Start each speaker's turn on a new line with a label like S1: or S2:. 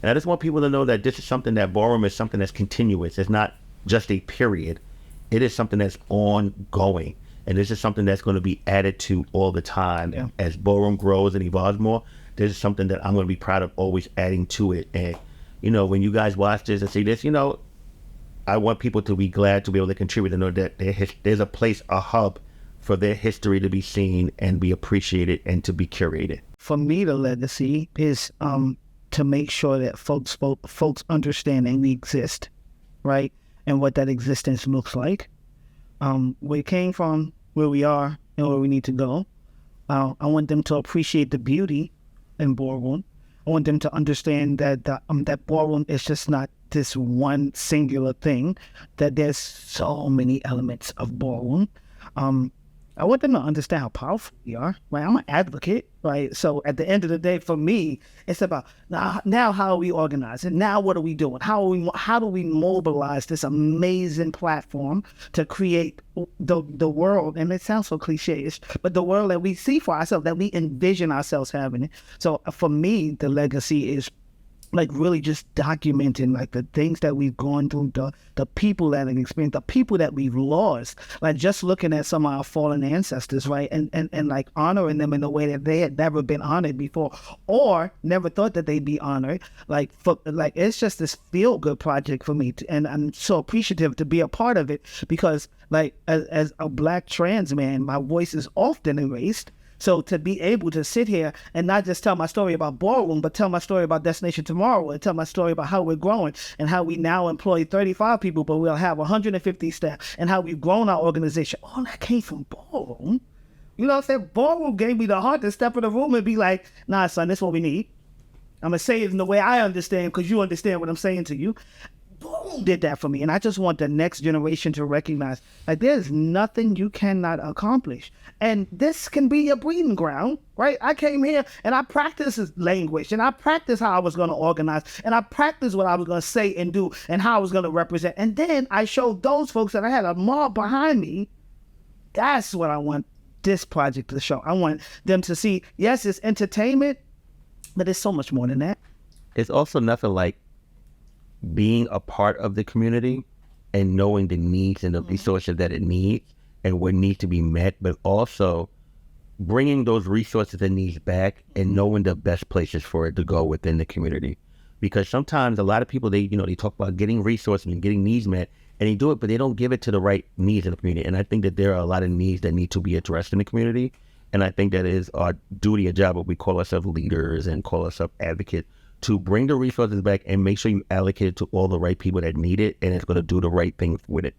S1: And I just want people to know that this is something that ballroom is something that's continuous. It's not just a period. It is something that's ongoing. And this is something that's going to be added to all the time.
S2: Yeah.
S1: As ballroom grows and evolves more, this is something that I'm going to be proud of always adding to it. And, when you guys watch this and see this, I want people to be glad to be able to contribute and know that there's a place, a hub for their history to be seen and be appreciated and to be curated.
S2: For me, the legacy is to make sure that folks understand and we exist, right? And what that existence looks like. Where we came from, where we are, and where we need to go. I want them to appreciate the beauty in ballroom. I want them to understand that that ballroom is just not this one singular thing, that there's so many elements of ballroom. I want them to understand how powerful we are, right? I'm an advocate, right? So at the end of the day, for me, it's about now how are we organizing? Now what are we doing? How do we mobilize this amazing platform to create the world? And it sounds so cliche-ish, but the world that we see for ourselves, that we envision ourselves having it. So for me, the legacy is like really just documenting like the things that we've gone through, the people that have experienced, the people that we've lost, like just looking at some of our fallen ancestors, right? And like honoring them in a way that they had never been honored before or never thought that they'd be honored. Like it's just this feel good project for me. And I'm so appreciative to be a part of it because like as a Black trans man, my voice is often erased. So to be able to sit here and not just tell my story about ballroom, but tell my story about Destination Tomorrow and tell my story about how we're growing and how we now employ 35 people, but we'll have 150 staff and how we've grown our organization. All that came from ballroom. You know what I'm saying? Ballroom gave me the heart to step in the room and be like, nah, son, this is what we need. I'm going to say it in the way I understand because you understand what I'm saying to you. Boom, did that for me. And I just want the next generation to recognize like there's nothing you cannot accomplish. And this can be your breeding ground, right? I came here and I practiced language and I practiced how I was going to organize and I practiced what I was going to say and do and how I was going to represent. And then I showed those folks that I had a mob behind me. That's what I want this project to show. I want them to see, yes, it's entertainment, but it's so much more than that.
S1: It's also nothing like being a part of the community and knowing the needs and the resources that it needs and what needs to be met, but also bringing those resources and needs back and knowing the best places for it to go within the community. Because sometimes a lot of people, they talk about getting resources and getting needs met and they do it, but they don't give it to the right needs in the community. And I think that there are a lot of needs that need to be addressed in the community. And I think that is our duty and job, what we call ourselves leaders and call ourselves advocates, to bring the resources back and make sure you allocate it to all the right people that need it, and it's going to do the right thing with it.